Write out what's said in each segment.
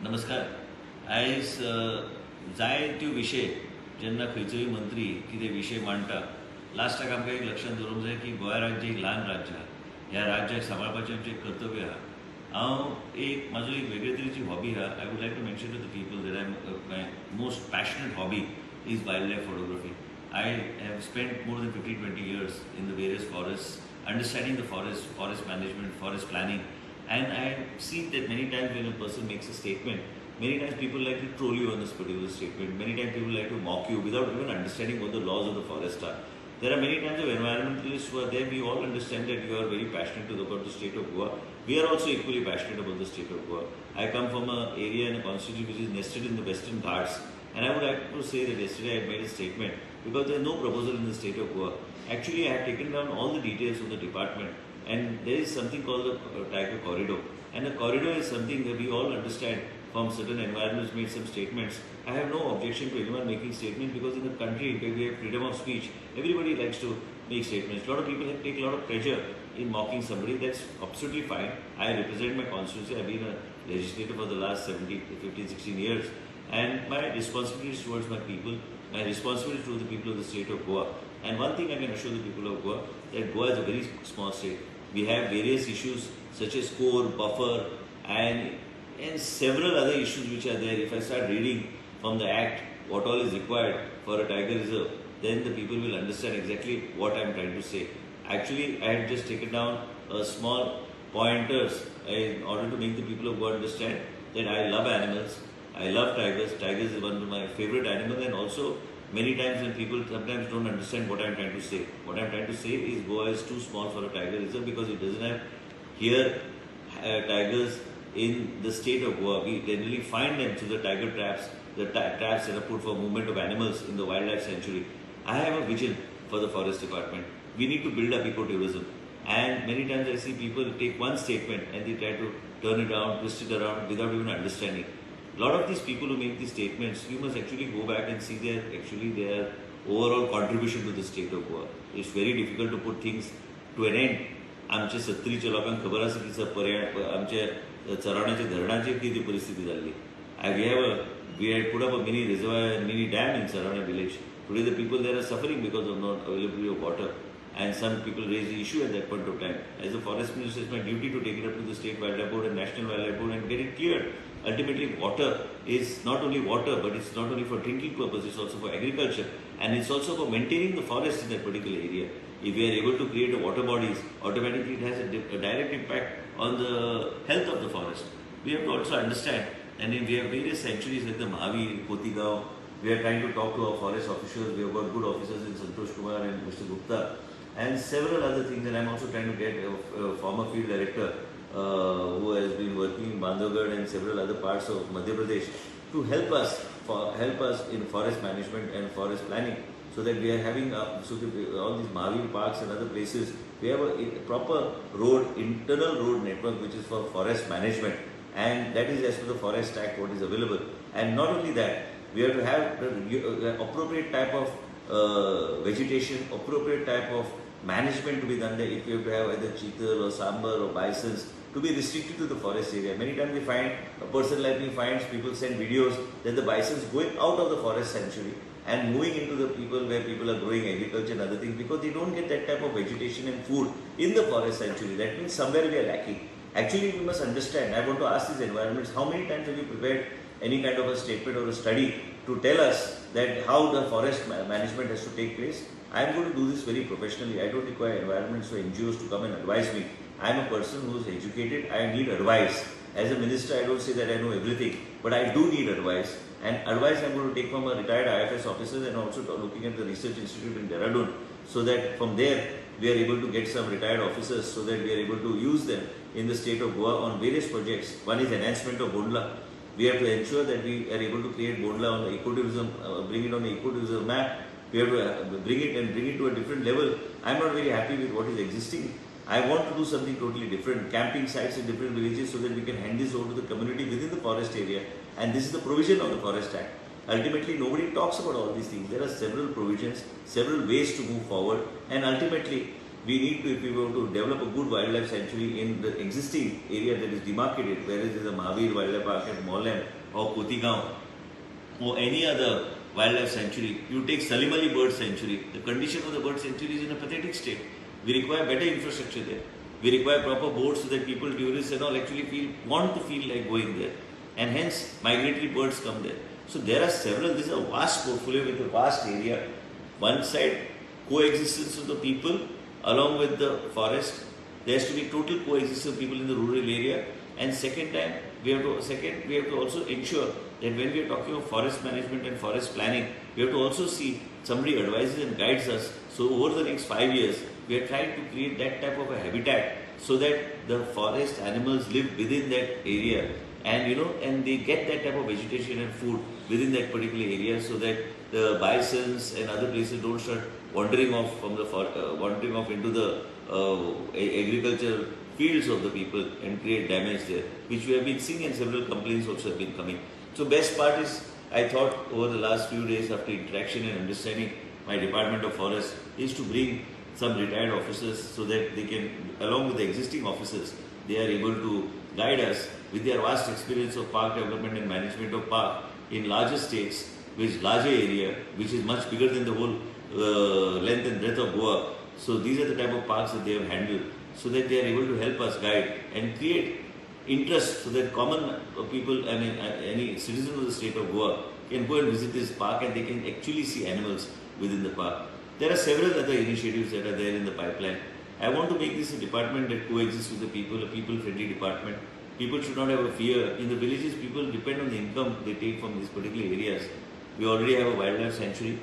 नमस्कार. आयज जायत्यो विशय जेन्ना खंयचोय मंत्री कितें विशय मांडटा लास्टाक आमकां एक लक्षांत दवरूंक जाय की गोंय राज्य एक ल्हान राज्य आहा. ह्या राज्याक सांबाळपाचें आमचें एक कर्तव्य आहा. म्हजो एक वेगळे तरेची हॉबी आहा. I would like to mention to the people that my most passionate hobby is wild life photography. I have spent more than 15-20 years in the various forests, understanding the forest management, forest planning, and I have seen that many times when a person makes a statement, many times people like to troll you on this particular statement. Many times people like to mock you without even understanding what the laws of the forest are. There are many times of environmentalists who are there. We all understand that you are very passionate about the state of Goa. We are also equally passionate about the state of Goa. I come from an area and a constituency which is nested in the Western Ghats. And I would like to say that yesterday I made a statement because there is no proposal in the state of Goa. Actually, I have taken down all the details of the department, and there is something called the Tiger Corridor. And the corridor is something that we all understand from certain environments made some statements. I have no objection to anyone making statements because in the country where we have freedom of speech, everybody likes to make statements. A lot of people take a lot of pleasure in mocking somebody. That's absolutely fine. I represent my constituency. I've been a legislator for the last 15, 16 years. And my responsibility is towards my people, my responsibility to the people of the state of Goa. And one thing I can assure the people of Goa, that Goa is a very small state. We have various issues such as core, buffer, and several other issues which are there. If I start reading from the Act what all is required for a tiger reserve, then the people will understand exactly what I am trying to say. Actually, I have just taken down a small pointers in order to make the people of Goa understand that I love animals. I love tigers. Tigers is one of my favorite animals, and also many times when people sometimes don't understand what I'm trying to say. What I'm trying to say is Goa is too small for a tiger reserve because it doesn't have here tigers in the state of Goa. We generally find them through the tiger traps, the traps that are put for movement of animals in the wildlife sanctuary. I have a vision for the forest department. We need to build up ecotourism. And many times I see people take one statement and they try to turn it around, twist it around without even understanding. A lot of these people who make these statements, you must actually go back and see their overall contribution to the state of Goa. It's very difficult to put things to an end. आमच्या 70च्या लोकांक खबर आसा की आमच्या चरावण्याच्या धरणाची किती परिस्थिती जाल्ली. We had put up a mini reservoir, mini dam in Sarana village. Today the people there are suffering because of not availability of water. And some people raised the issue at that point of time. As a forest minister, it's my duty to take it up to the State Wildlife Board and National Wildlife Board and get it cleared. Ultimately, water is not only water, but it's not only for drinking purpose, it's also for agriculture. And it's also for maintaining the forest in that particular area. If we are able to create a water bodies, automatically it has a direct impact on the health of the forest. We have to also understand, and then we have various sanctuaries like the Mahavir, Kotigaon. We are trying to talk to our forest officials. We have got good officers in Santosh Kumar and Mr. Gupta. And several other things, and I'm also trying to get a former field director who has been working in Bandhavgarh and several other parts of Madhya Pradesh to help us in forest management and forest planning, so that we are having all these Mahavir parks and other places. We have a proper internal road network which is for forest management, and that is as per the Forest Act what is available. And not only that, we have to have the appropriate type of vegetation, appropriate type of management to be done there. If you have to have either cheetal or sambar or bisons to be restricted to the forest area. Many times we find, a person like me finds people send videos that the bisons going out of the forest sanctuary and moving into the where people are growing agriculture and other things, because they don't get that type of vegetation and food in the forest sanctuary. That means somewhere we are lacking. Actually, we must understand. I want to ask these environments, how many times have you prepared any kind of a statement or a study to tell us that how the forest management has to take place? I am going to do this very professionally. I don't require environments or NGOs to come and advise me. I am a person who is educated. I need advice. As a minister, I don't say that I know everything, but I do need advice. And advice I am going to take from a retired IFS officer, and also looking at the research institute in Dehradun, so that from there we are able to get some retired officers, so that we are able to use them in the state of Goa on various projects. One is enhancement of Bondla. We have to ensure that we are able to create Bondla on the ecotourism, bring it on the ecotourism map. We have to bring it to a different level. I am not very happy with what is existing. I want to do something totally different. Camping sites in different villages, so that we can hand this over to the community within the forest area. And this is the provision of the Forest Act. Ultimately, nobody talks about all these things. There are several provisions, several ways to move forward. And ultimately, we need to, if we were to develop a good wildlife sanctuary in the existing area that is demarcated, whereas there is a Mahavir Wildlife Park at Moreland, or Kotigaon or any other wildlife sanctuary, you take Salim Ali Bird Sanctuary, the condition of the bird sanctuary is in a pathetic state. We require better infrastructure there. We require proper boards so that people, tourists and all actually want to feel like going there. And hence, migratory birds come there. So there are several, this is a vast portfolio with a vast area. One side, coexistence of the people along with the forest. There has to be total coexistence of people in the rural area. And second, we have to also ensure that when we are talking of forest management and forest planning, we have to also see somebody advises and guides us. So over the next 5 years, we are trying to create that type of a habitat so that the forest animals live within that area and they get that type of vegetation and food within that particular area so that the bisons and other places don't start wandering off into the agricultural fields of the people and create damage there, which we have been seeing and several complaints also have been coming. So best part is, I thought over the last few days after interaction and understanding my Department of Forest is to bring some retired officers so that they can, along with the existing officers, they are able to guide us with their vast experience of park development and management of park in larger states, with larger area, which is much bigger than the whole length and breadth of Goa. So these are the type of parks that they have handled, so that they are able to help us guide and create interest so that common people, any citizen of the state of Goa can go and visit this park and they can actually see animals within the park. There are several other initiatives that are there in the pipeline. I want to make this a department that coexists with the people, a people-friendly department. People should not have a fear. In the villages, people depend on the income they take from these particular areas. We already have a wildlife sanctuary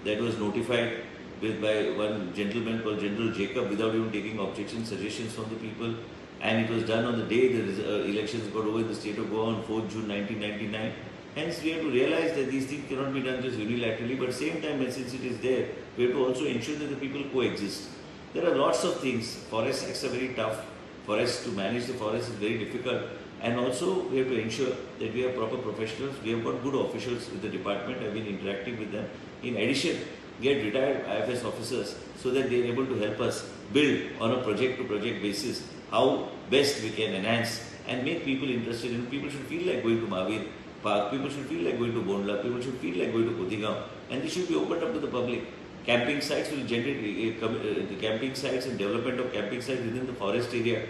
that was notified by one gentleman called General Jacob without even taking objections, suggestions from the people. And it was done on the day the elections got over in the state of Goa on 4th June 1999. Hence, we have to realize that these things cannot be done just unilaterally, but at the same time, since it is there, we have to also ensure that the people coexist. There are lots of things. Forest acts are very tough. To manage the forest is very difficult. And also, we have to ensure that we have proper professionals. We have got good officials with the department. I have been interacting with them. In addition, get retired IFS officers so that they are able to help us build on a project-to-project basis how best we can enhance and make people interested. And people should feel like going to Mahavir Park, people should feel like going to Bondla, people should feel like going to Kotigaon, and they should be opened up to the public. Camping sites will generate the camping sites and development of camping sites within the forest area,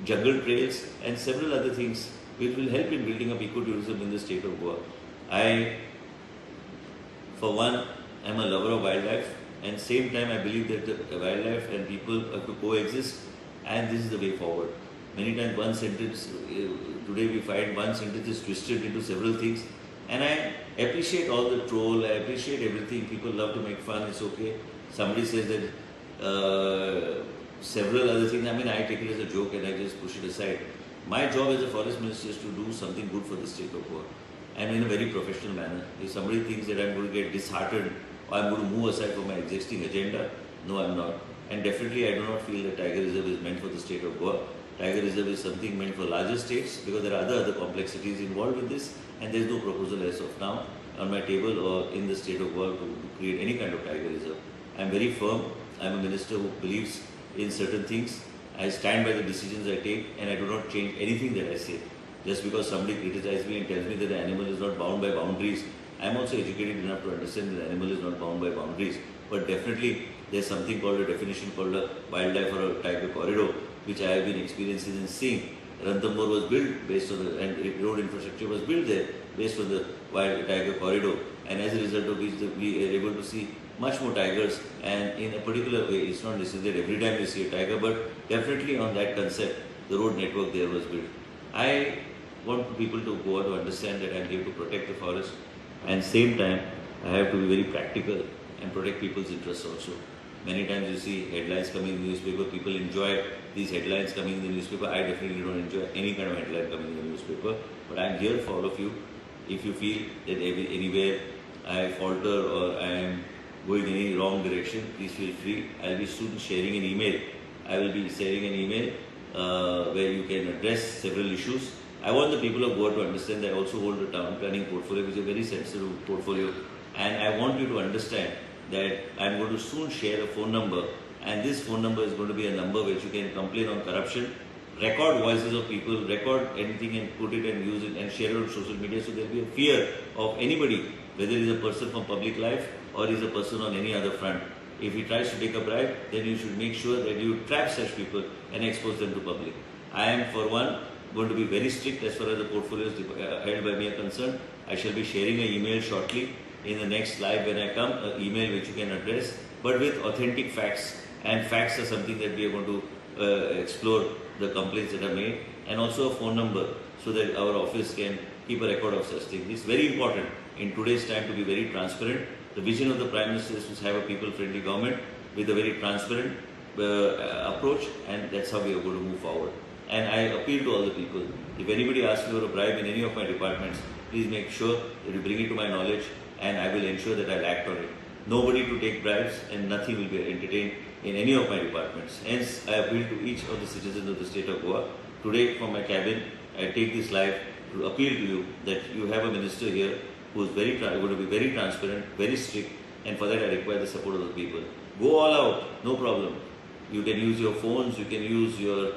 jungle trails, and several other things which will help in building up ecotourism in the state of Goa. I, for one, am a lover of wildlife, and same time I believe that the wildlife and people have to coexist, and this is the way forward. Many times one sentence, today we find one sentence is twisted into several things, and I appreciate all the troll, I appreciate everything, people love to make fun, it's okay. Somebody says that several other things, I take it as a joke and I just push it aside. My job as a forest minister is to do something good for the state of Goa, and in a very professional manner. If somebody thinks that I'm going to get disheartened or I'm going to move aside from my existing agenda, no, I'm not. And definitely I do not feel that Tiger Reserve is meant for the state of Goa. Tiger Reserve is something meant for larger states because there are other complexities involved with this, and there is no proposal as of now on my table or in the state of Goa to create any kind of Tiger Reserve. I am very firm. I am a minister who believes in certain things. I stand by the decisions I take, and I do not change anything that I say. Just because somebody criticizes me and tells me that the animal is not bound by boundaries, I am also educated enough to understand that the animal is not bound by boundaries. But definitely there is something called a definition called a wildlife or a tiger corridor, which I have been experiencing and seeing. Ranthambore was built based on and road infrastructure was built there based on the wild tiger corridor, and as a result of which we are able to see much more tigers, and in a particular way. It's not necessary that every time we see a tiger, but definitely on that concept, the road network there was built. I want people to go out to understand that I'm here to protect the forest, and same time I have to be very practical and protect people's interests also. Many times you see headlines coming in the newspaper, people enjoy these headlines coming in the newspaper. I definitely don't enjoy any kind of headline coming in the newspaper, but I'm here for all of you. If you feel that anywhere I falter or I am going in any wrong direction, please feel free. I'll be soon sharing an email. I will be sharing an email where you can address several issues. I want the people of Goa to understand that I also hold a town planning portfolio, which is a very sensitive portfolio, and I want you to understand that I'm going to soon share a phone number, and this phone number is going to be a number which you can complain on corruption, record voices of people, record anything and put it and use it and share it on social media, so there will be a fear of anybody, whether he is a person from public life or is a person on any other front. If he tries to take a bribe, then you should make sure that you trap such people and expose them to public. I am, for one, going to be very strict as far as the portfolios held by me are concerned. I shall be sharing an email shortly in the next live when I come, an email which you can address, but with authentic facts. And facts are something that we are going to explore the complaints that are made, and also a phone number so that our office can keep a record of such things. It's very important in today's time to be very transparent. The vision of the Prime Minister is to have a people-friendly government with a very transparent approach, and that's how we are going to move forward. And I appeal to all the people, if anybody asks me for a bribe in any of my departments, please make sure that you bring it to my knowledge, and I will ensure that I'll act on it. Nobody to take bribes, and nothing will be entertained in any of my departments. Hence, I appeal to each of the citizens of the state of Goa. Today, from my cabin, I take this live to appeal to you that you have a minister here who is going to be very transparent, very strict, and for that I require the support of the people. Go all out, no problem. You can use your phones, you can use your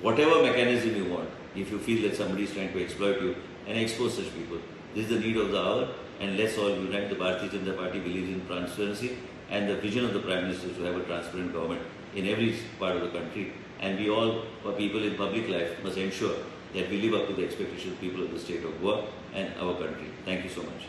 whatever mechanism you want if you feel that somebody is trying to exploit you, and expose such people. This is the need of the hour, and let's all unite. The Bharatiya Janata Party believes in transparency, and the vision of the Prime Minister is to have a transparent government in every part of the country. And we all, people in public life, must ensure that we live up to the expectations of people of the state of Goa and our country. Thank you so much.